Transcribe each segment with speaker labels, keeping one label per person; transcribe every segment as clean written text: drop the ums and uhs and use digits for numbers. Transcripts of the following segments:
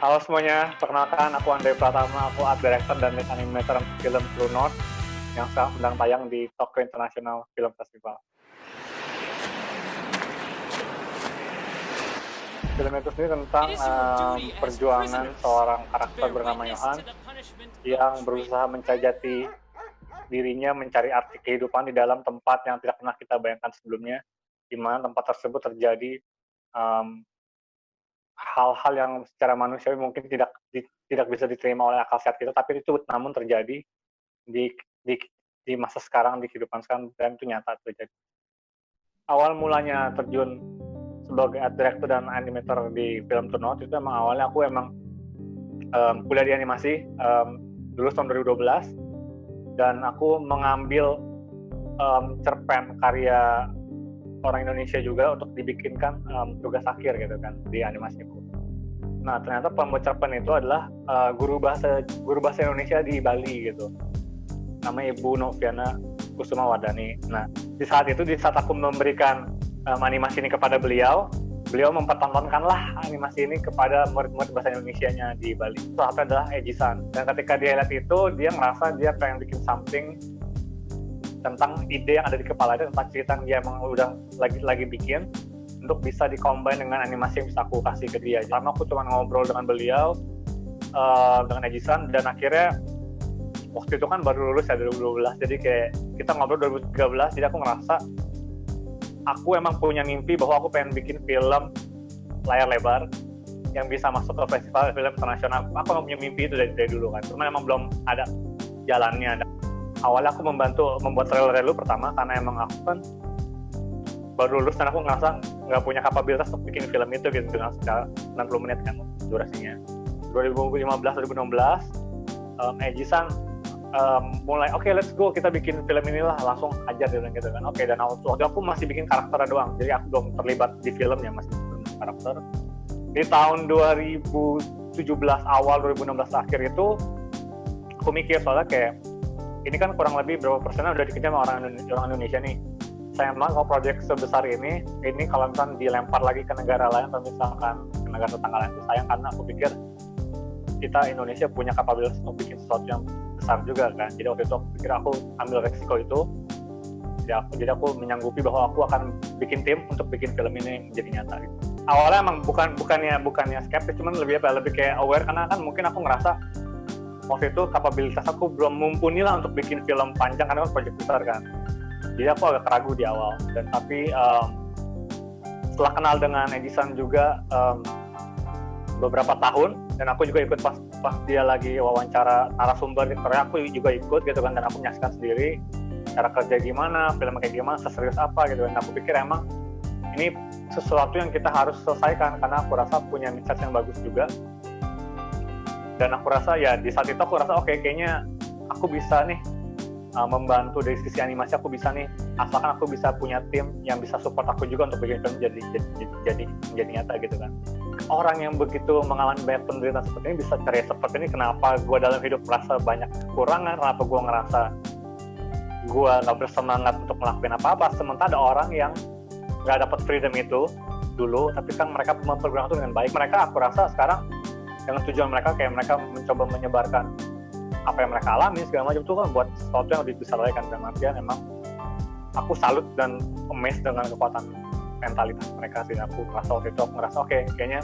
Speaker 1: Halo semuanya, perkenalkan aku Andre Pratama, aku art director dan lead animator film True North yang sedang tayang di Tokyo International Film Festival. Film itu sendiri tentang perjuangan seorang karakter bernama Johan yang berusaha mencari jati dirinya, mencari arti kehidupan di dalam tempat yang tidak pernah kita bayangkan sebelumnya, di mana tempat tersebut terjadi hal-hal yang secara manusiawi mungkin tidak bisa diterima oleh akal sehat kita, tapi itu namun terjadi di di di masa sekarang, di kehidupan sekarang, dan itu nyata terjadi. Awal mulanya terjun sebagai art director dan animator di film True North itu emang awalnya aku kuliah di animasi, lulus tahun 2012, dan aku mengambil cerpen karya orang Indonesia juga untuk dibikinkan tugas akhir gitu kan di animasiku. Nah ternyata pembuat cerpen itu adalah guru bahasa Indonesia di Bali gitu, namanya Ibu Noviana Kusuma Wardani. Nah di saat aku memberikan animasi ini kepada beliau mempertontonkanlah animasi ini kepada murid-murid bahasa Indonesianya di Bali. Salah adalah Ejisan, dan ketika dia lihat itu dia merasa dia pengen bikin something tentang ide yang ada di kepala dia, tentang cerita yang dia emang udah lagi bikin, untuk bisa dikombin dengan animasi yang bisa aku kasih ke dia. Karena aku cuma ngobrol dengan beliau, dengan Ejisan, dan akhirnya waktu itu kan baru lulus ya 2012, jadi kayak kita ngobrol 2013, jadi aku ngerasa aku emang punya mimpi bahwa aku pengen bikin film layar lebar yang bisa masuk ke festival film internasional. Aku nggak punya mimpi itu dari dulu kan, cuman emang belum ada jalannya. Awalnya aku membantu membuat trailer dulu pertama, karena emang aku kan baru lulus dan aku ngerasa nggak punya kapabilitas untuk bikin film itu gitu, dengan sekitar 90 menit kan durasinya. 2015-2016 Ejisan mulai oke, let's go, kita bikin film inilah, langsung ajar dia bilang gitu kan. Oke, dan waktu aku masih bikin karakter doang, jadi aku belum terlibat di filmnya, masih bikin karakter. Di tahun 2017 awal 2016 akhir itu aku mikir, soalnya kayak ini kan kurang lebih berapa persennya udah dikejar sama orang Indonesia nih. Sayang banget kalau proyek sebesar ini kalau misalkan dilempar lagi ke negara lain atau misalkan ke negara tetangga lain, itu sayang, karena aku pikir kita Indonesia punya kapabilitas untuk bikin sesuatu yang besar juga kan. Jadi waktu itu aku pikir aku ambil resiko itu. Jadi aku menyanggupi bahwa aku akan bikin tim untuk bikin film ini menjadi nyata gitu. Awalnya emang bukannya skeptis, cuman lebih kayak aware, karena kan mungkin aku ngerasa waktu itu kapabilitas aku belum mumpuni lah untuk bikin film panjang, karena kan proyek besar kan. Jadi aku agak ragu di awal, dan tapi setelah kenal dengan Ejisan juga beberapa tahun, dan aku juga ikut pas dia lagi wawancara narasumber di Korea, aku juga ikut gitu kan, dan aku menyaksikan sendiri cara kerja gimana, film kayak gimana, seserius apa gitu. Dan aku pikir emang ini sesuatu yang kita harus selesaikan, karena aku rasa punya message yang bagus juga. Dan aku rasa ya di saat itu aku rasa oke, kayaknya aku bisa nih membantu dari sisi animasi, aku bisa nih, asalkan aku bisa punya tim yang bisa support aku juga untuk bikin film jadi nyata gitu kan. Orang yang begitu mengalami banyak penderitaan seperti ini bisa ceria seperti ini, kenapa gue dalam hidup merasa banyak kekurangan, kenapa gue ngerasa gue gak bersemangat untuk melakukan apa-apa, sementara ada orang yang gak dapat freedom itu dulu, tapi kan mereka mempergunakan itu dengan baik. Mereka, aku rasa sekarang dengan tujuan mereka, kayak mereka mencoba menyebarkan apa yang mereka alami segala macam, itu kan buat sesuatu yang lebih besar lagi kan. Dan artian emang aku salut dan amazed dengan kekuatan mentalitas mereka sih. Aku merasa waktu itu aku ngerasa oke, kayaknya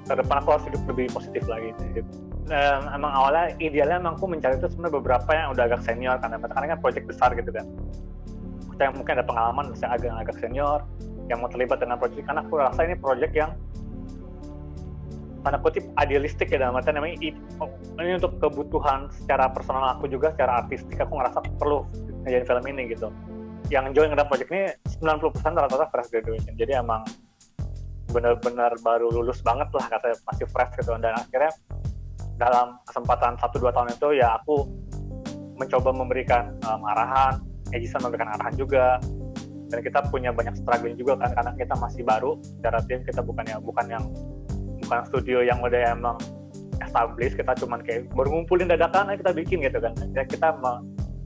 Speaker 1: ke depan aku harus hidup lebih positif lagi gitu. Dan emang awalnya idealnya emang aku mencari itu sebenarnya beberapa yang udah agak senior, karena kan proyek besar gitu kan, yang mungkin ada pengalaman, bisa agak senior yang mau terlibat dengan proyek, karena aku rasa ini proyek yang tanda kutip idealistik ya, dalam artian namanya ini untuk kebutuhan secara personal aku juga, secara artistik aku ngerasa perlu ngejadiin film ini gitu. Yang join dalam project ini 90% rata-rata fresh graduation, jadi emang benar-benar baru lulus banget lah, katanya masih fresh gitu. Dan akhirnya dalam kesempatan 1-2 tahun itu ya aku mencoba memberikan arahan, Ejisan memberikan arahan juga, dan kita punya banyak struggling juga kan, karena kita masih baru secara tim, kita bukan studio yang udah emang established, kita cuman kayak baru ngumpulin dadakan, kita bikin gitu kan. Dan kita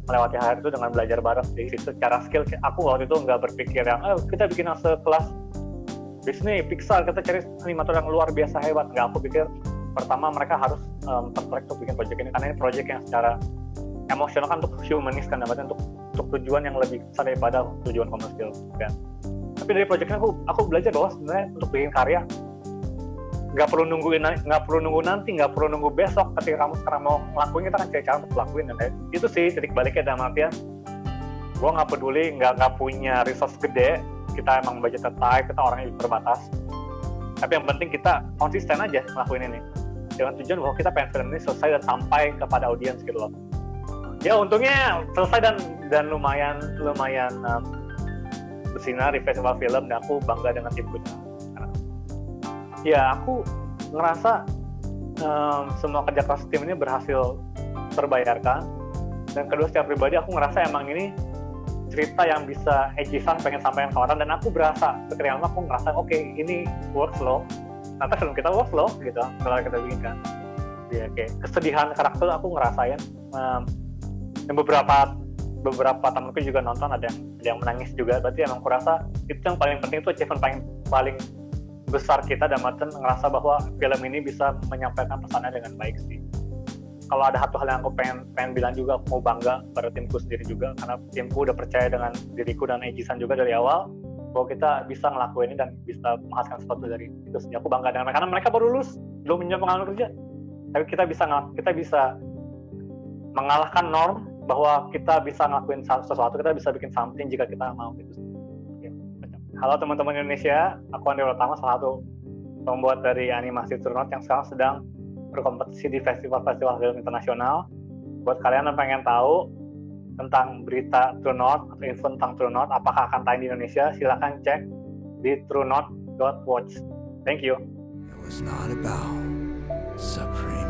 Speaker 1: melewati hari itu dengan belajar bareng. Jadi secara skill, aku waktu itu nggak berpikir yang kita bikin sekelas Disney, Pixar, kita cari animator yang luar biasa hebat. Nggak, aku pikir pertama mereka harus tertarik untuk bikin project ini, karena ini project yang secara emosional kan untuk humanis kan, namanya untuk tujuan yang lebih besar daripada tujuan komersial kan. Tapi dari project ini aku belajar bahwa sebenarnya untuk bikin karya nggak perlu nunggu nanti, nggak perlu nunggu besok. Ketika kamu sekarang mau ngelakuin, kita kan cari cara untuk lakuin. Dan itu sih titik baliknya, dalam artian gue nggak peduli, nggak punya resource gede, kita emang budgetnya tight, kita orangnya terbatas, tapi yang penting kita konsisten aja ngelakuin ini dengan tujuan bahwa kita pengen film ini selesai dan sampai kepada audiens gitu loh. Ya untungnya selesai dan lumayan bersinar di festival film, dan aku bangga dengan timku. Ya aku ngerasa semua kerja keras tim ini berhasil terbayarkan, dan kedua secara pribadi aku ngerasa emang ini cerita yang bisa Ejisan pengen sampaikan ke orang, dan aku berasa ketika aku ngerasa oke, ini works loh, ternyata film kita works loh gitu kalau kita bikinkan. Ya kayak kesedihan karakter aku ngerasain, dan beberapa temanku juga nonton, ada yang menangis juga. Berarti emang aku rasa itu yang paling penting, itu achievement paling besar kita, dan Martin ngerasa bahwa film ini bisa menyampaikan pesannya dengan baik sih. Kalau ada satu hal yang aku pengen bilang juga, aku mau bangga pada timku sendiri juga, karena timku udah percaya dengan diriku dan Ejisan juga dari awal bahwa kita bisa ngelakuin ini dan bisa menghasilkan sesuatu dari itu. Jadi aku bangga dengan mereka, karena mereka baru lulus, belum punya pengalaman kerja, tapi kita bisa mengalahkan norm bahwa kita bisa ngelakuin sesuatu, kita bisa bikin something jika kita mau gitu. Halo teman-teman Indonesia, aku Andri Pratama, salah satu pembuat dari animasi True Note yang sekarang sedang berkompetisi di festival-festival film internasional. Buat kalian yang pengen tahu tentang berita True Note atau info tentang True Note, apakah akan tayang di Indonesia, silakan cek di truenote.watch. Thank you. It was not about supreme.